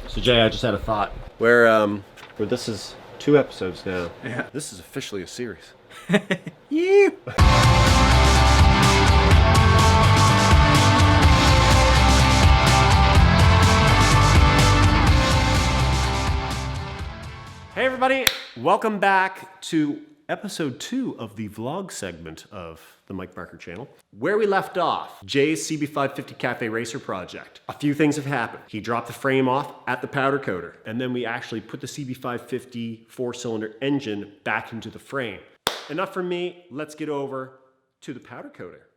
So Jay, I just had a thought. Where this is 2 episodes now. Yeah. This is officially a series. You. Hey everybody, welcome back to episode 2 of the vlog segment of the Mike Barker channel. Where we left off, Jay's CB550 Cafe Racer project. A few things have happened. He dropped the frame off at the powder coater, and then we actually put the CB550 4-cylinder engine back into the frame. Enough from me, let's get over to the powder coater.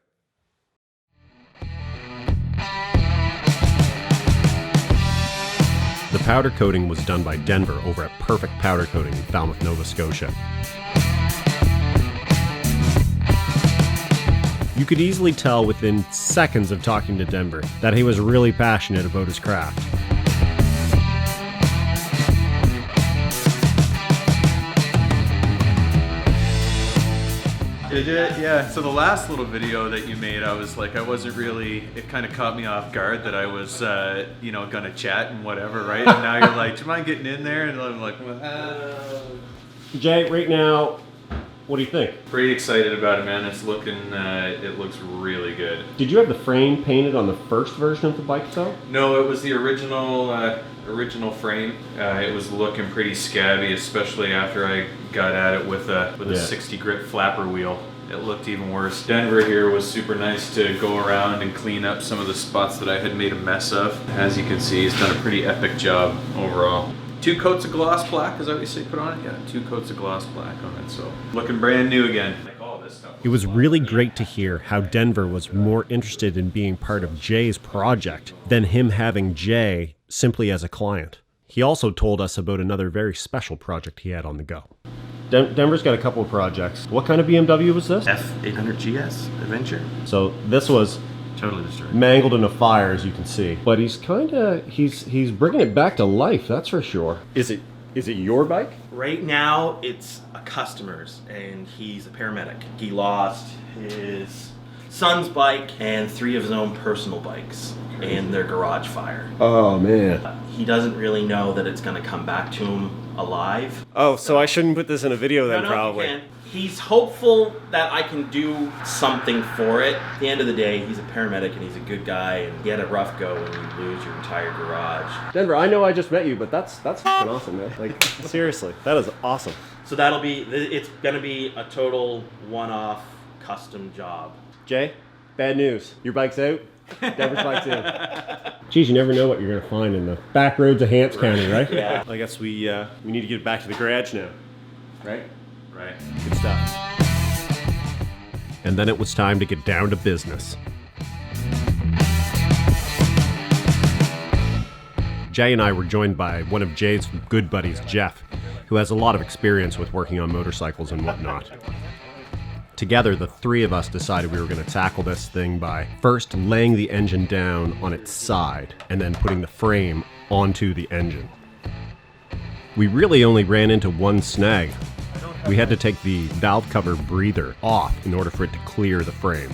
The powder coating was done by Denver over at Perfect Powder Coating in Falmouth, Nova Scotia. You could easily tell within seconds of talking to Denver that he was really passionate about his craft. Yeah, so the last little video that you made, I wasn't really, it kind of caught me off guard that I was, gonna chat and whatever, right? And now you're like, do you mind getting in there? And I'm like, Jay, right now, what do you think? Pretty excited about it, man. It's looking, it looks really good. Did you have the frame painted on the first version of the bike though? No, it was the original frame. It was looking pretty scabby, especially after I got at it with a 60 grit flapper wheel. It looked even worse. Denver here was super nice to go around and clean up some of the spots that I had made a mess of. As you can see, he's done a pretty epic job overall. 2 coats of gloss black, is that what you say put on it? Yeah, 2 coats of gloss black on it, so looking brand new again. Like all this stuff. It was really great to hear how Denver was more interested in being part of Jay's project than him having Jay simply as a client. He also told us about another very special project he had on the go. Denver's got a couple of projects. What kind of BMW was this? F800 GS Adventure. So this was Totally destroyed. mangled in a fire, as you can see. But he's he's bringing it back to life, that's for sure. Is it your bike? Right now, it's a customer's, and he's a paramedic. He lost his son's bike and 3 of his own personal bikes in their garage fire. Oh man. He doesn't really know that it's going to come back to him alive. Oh, so I shouldn't put this in a video then, No, probably. you can. He's hopeful that I can do something for it. At the end of the day, he's a paramedic and he's a good guy, and he had a rough go when you lose your entire garage. Denver, I know I just met you, but that's fucking awesome, man. Like, seriously, that is awesome. So it's going to be a total one-off custom job. Jay, bad news. Your bike's out. Denver's bike's in. Geez, you never know what you're going to find in the back roads of Hants County, right? Yeah. I guess we need to get back to the garage now, right? Right. Good stuff. And then it was time to get down to business. Jay and I were joined by one of Jay's good buddies, Jeff, who has a lot of experience with working on motorcycles and whatnot. Together, the 3 of us decided we were going to tackle this thing by first laying the engine down on its side and then putting the frame onto the engine. We really only ran into one snag. We had to take the valve cover breather off in order for it to clear the frame.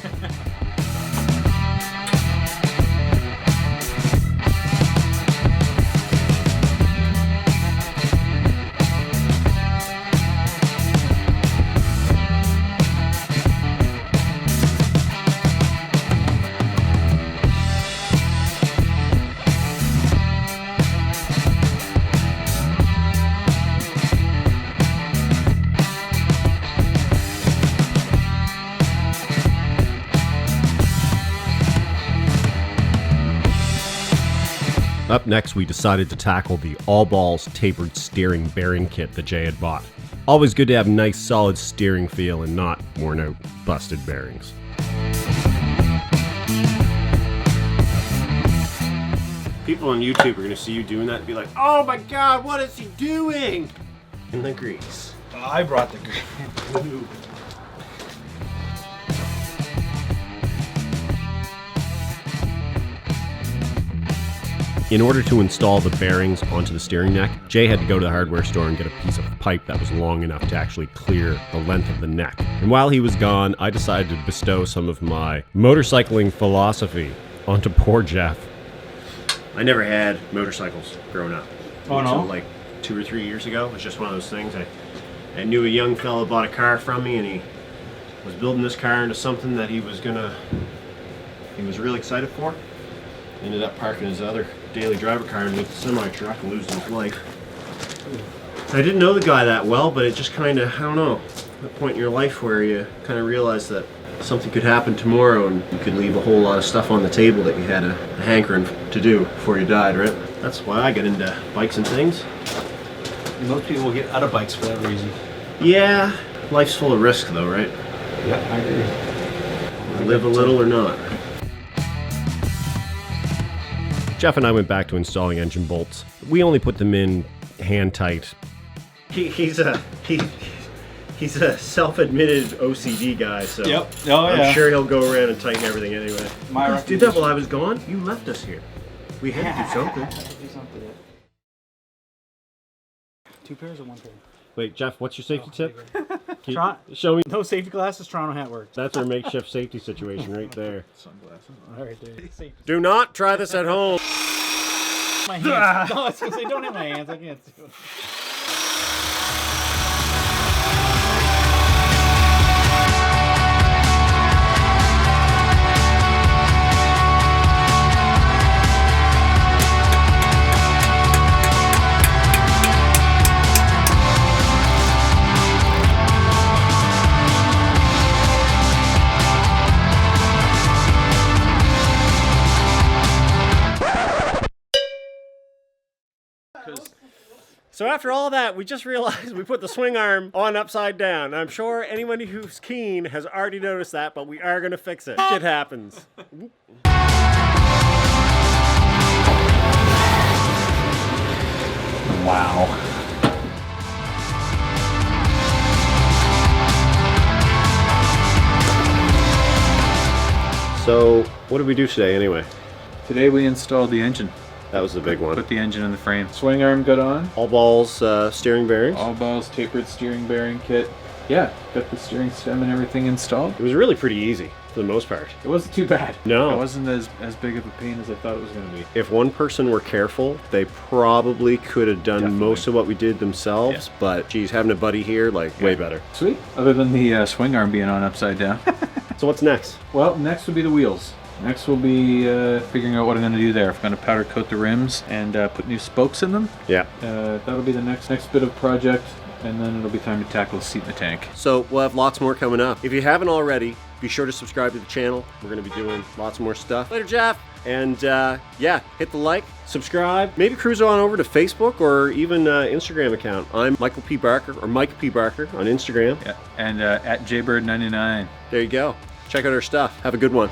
Up next, we decided to tackle the all-balls tapered steering bearing kit that Jay had bought. Always good to have nice solid steering feel and not worn out busted bearings. People on YouTube are going to see you doing that and be like, oh my god, what is he doing? In the grease. I brought the grease. In order to install the bearings onto the steering neck, Jay had to go to the hardware store and get a piece of pipe that was long enough to actually clear the length of the neck. And while he was gone, I decided to bestow some of my motorcycling philosophy onto poor Jeff. I never had motorcycles growing up. Oh, no? Until like 2 or 3 years ago. It was just one of those things. I knew a young fella bought a car from me, and he was building this car into something that he was really excited for. Ended up parking his other daily driver car underneath the semi truck and losing his life. I didn't know the guy that well, but it just kind of, I don't know, a point in your life where you kind of realize that something could happen tomorrow and you could leave a whole lot of stuff on the table that you had a hankering to do before you died, right? That's why I got into bikes and things. Most people get out of bikes for that reason. Yeah, life's full of risk though, right? Yeah, I agree. Live a little or not. Jeff and I went back to installing engine bolts. We only put them in hand tight. He's a self-admitted OCD guy, so Yep. Oh, I'm sure he'll go around and tighten everything anyway. My Did that while I was gone? You left us here. We had to do something. do something. 2 pairs or 1 pair? Wait, Jeff, what's your safety tip? Show me. No safety glasses, Toronto hat works. That's our makeshift safety situation right there. Sunglasses. All right, there. Safety. Do not try this at home. My hands. No, I was going to say, don't hit my hands. I can't see it. So after all that, we just realized we put the swing arm on upside down. I'm sure anyone who's keen has already noticed that, but we are going to fix it. Shit happens. Wow. So, what did we do today anyway? Today we installed the engine. That was the big one. Put the engine in the frame. Swing arm got on. All balls, steering bearings. All balls, tapered steering bearing kit. Yeah, got the steering stem and everything installed. It was really pretty easy for the most part. It wasn't too bad. No. It wasn't as big of a pain as I thought it was going to be. If one person were careful, they probably could have done most of what we did themselves. Yeah. But geez, having a buddy here, like, way better. Sweet. Other than the swing arm being on upside down. So what's next? Well, next would be the wheels. Next we'll be figuring out what I'm going to do there. I'm going to powder coat the rims and put new spokes in them. Yeah. That'll be the next bit of project, and then it'll be time to tackle the seat in the tank. So we'll have lots more coming up. If you haven't already, be sure to subscribe to the channel. We're going to be doing lots more stuff. Later, Jeff. And yeah, hit the like, subscribe, maybe cruise on over to Facebook or even Instagram account. I'm Michael P. Barker, or Mike P. Barker on Instagram. Yeah. And at JBird99. There you go. Check out our stuff. Have a good one.